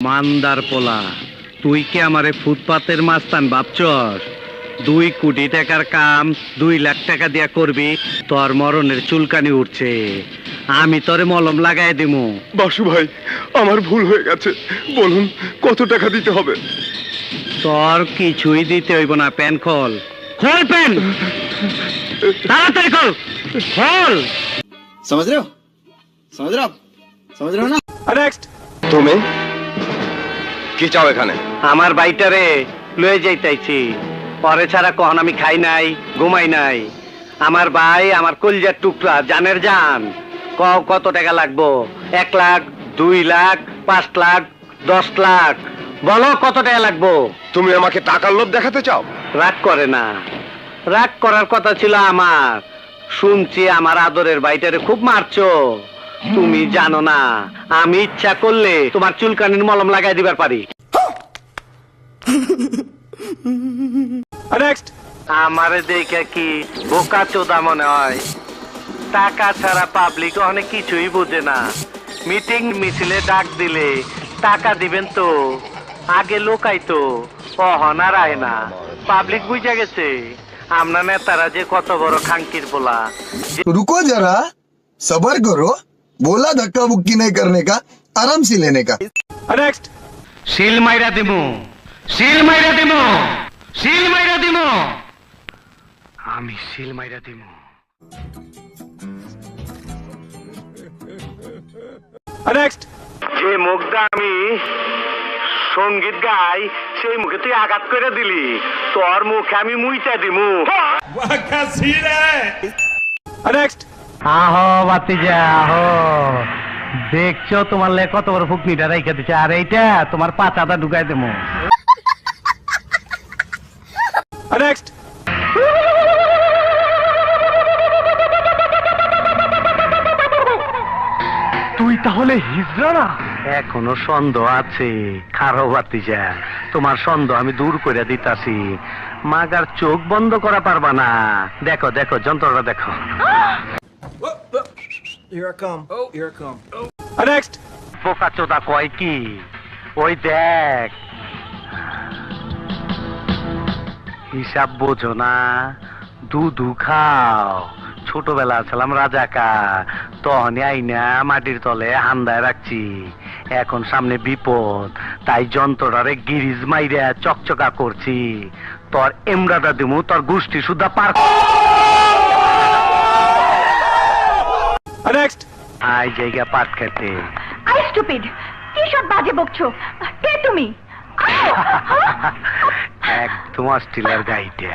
মান্দার পোলা, তুই কি আমারে ফুটপাতের মাস্তান ভাবছস? 2 কোটি টাকার কাম 2 লাখ টাকা দিয়া করবি, তোর মরণের চুলকানি উঠছে। আমি তোরে মলম লাগাই দিমু। বাসু ভাই, আমার ভুল হয়ে গেছে, বলুন কত টাকা দিতে হবে? তোর কিছুই দিতে হইব না। প্যান খোল, খোল প্যান, তাড়াতাড়ি খোল, খোল। समझ रहे हो समझ रहे हो ना? নেক্সট। তুমি কি চাও এখানে? আমার বাইটারে লয়ে যাইতাইছি, পরে ছাড়া কখন আমি খাই নাই, ঘুমাই নাই। আমার ভাই আমার কলজার টুকরা, জানের জান। কত টাকা লাগবো? 1 লাখ, 2 লাখ, 5 লাখ, 10 লাখ? বলো কত টাকা লাগবো? তুমি আমাকে টাকার লোভ দেখাতে চাও? রাগ করে না, রাগ করার কথা ছিল আমার। শুনছি আমার আদরের বাইটারে খুব মারছো। তুমি জানো না, আমি ইচ্ছা করলে তোমার চুলকানির মলম লাগাই দিবার পারি। নেক্সট। আমারে দেখে কি বোকা চোদা মনে হয়? টাকা ছাড়া পাবলিক অনেক কিছুই বোঝে না। মিটিং মিছিলে ডাক দিলে টাকা দিবেন তো, আগে লোকাইতো, অহনার আয় না। পাবলিক বুঝে গেছে আমরা নেতারা যে কত বড় খাঙ্কির পোলা। रुको जरा, सबर करो, बोला धक्का बुक्की नहीं करने का, आराम से लेने का। নেক্সট। শিল মাইরা দিমু, শিল মাইরা দিমু, শিল মাইরা দিমু, আমি শিল মাইরা দিমু। নেক্সট। যে মুখটা আমি সঙ্গীত গাই, সেই মুখে তুই আঘাত করে দিলি। তোর মুখে আমি মুইটা দিমু। নেক্সট। আহো বাতিজা, আহো। দেখছো তোমার লে কত বড় ফুকনিটা রাইখা দিচ্ছে, আর এইটা তোমার পাচাটা ঢুকাই দেবো। নেক্সট। তুই তাহলে হিজড়া না? এখনো সন্দেহ আছে। খারো বাতিজা, তোমার সন্দেহ আমি দূর করে দিতাছি। মাগার চোখ বন্ধ করা পারবা না। দেখো দেখো যন্ত্রটা দেখো। নেক্সট। বোকা চোদা কয় কি? ওই দেখ, হিসাব বোঝো না, দুধু খাও। ছোটবেলা ছিলাম রাজাকা, তখনই আইনা মাটির তলে হান্দায় রাখছি। এখন সামনে বিপদ, তাই যন্ত্রটারে গিরিজ মাইরা চকচকা করছি। তোর এমরাটা দিমু, তোর গোষ্ঠী সুদ্ধা পার। নেক্সট। আই জায়গা পাট খেতে। আই স্টুপিড, কি সব বাজে বকছো? কে তুমি? একদম অস্ট্রেলিয়ার গাইটা,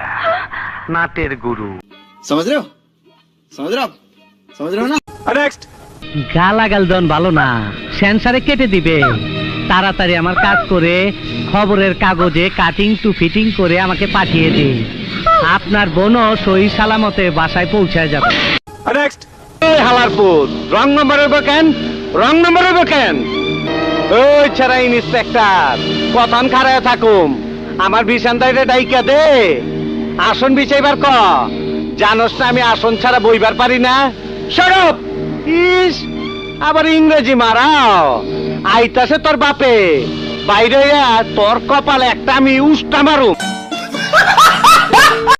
নাটের গুরু। समझ रहे हो समझ रहे हो ना? নেক্সট। গালাগাল দেন ভালো না, সেন্সারে কেটে দিবে। তাড়াতাড়ি আমার কাজ করে খবরের কাগজে কাটিং টু ফিটিং করে আমাকে পাঠিয়ে দিন। আপনার বোনও সহি সালামতে বাসায় পৌঁছায় যাবে। নেক্সট। হালারপুর রং নম্বর হইব কেন? রং নম্বর হইব কেন? ওই ছাড়া ইন্সপেক্টর কতক্ষণ খাড়ায় থাকুম? আমার বিছানটাইরে ডাইকা দে, আসন বিছাইবার ক। জানোস না আমি আসন ছাড়া বইবার পারি না? সরব। ইস, আবার ইংরেজি মারাও। আইতাছে তোর বাপে, বাইরে তোর কপালে একটা আমি উষ্টা মারুম।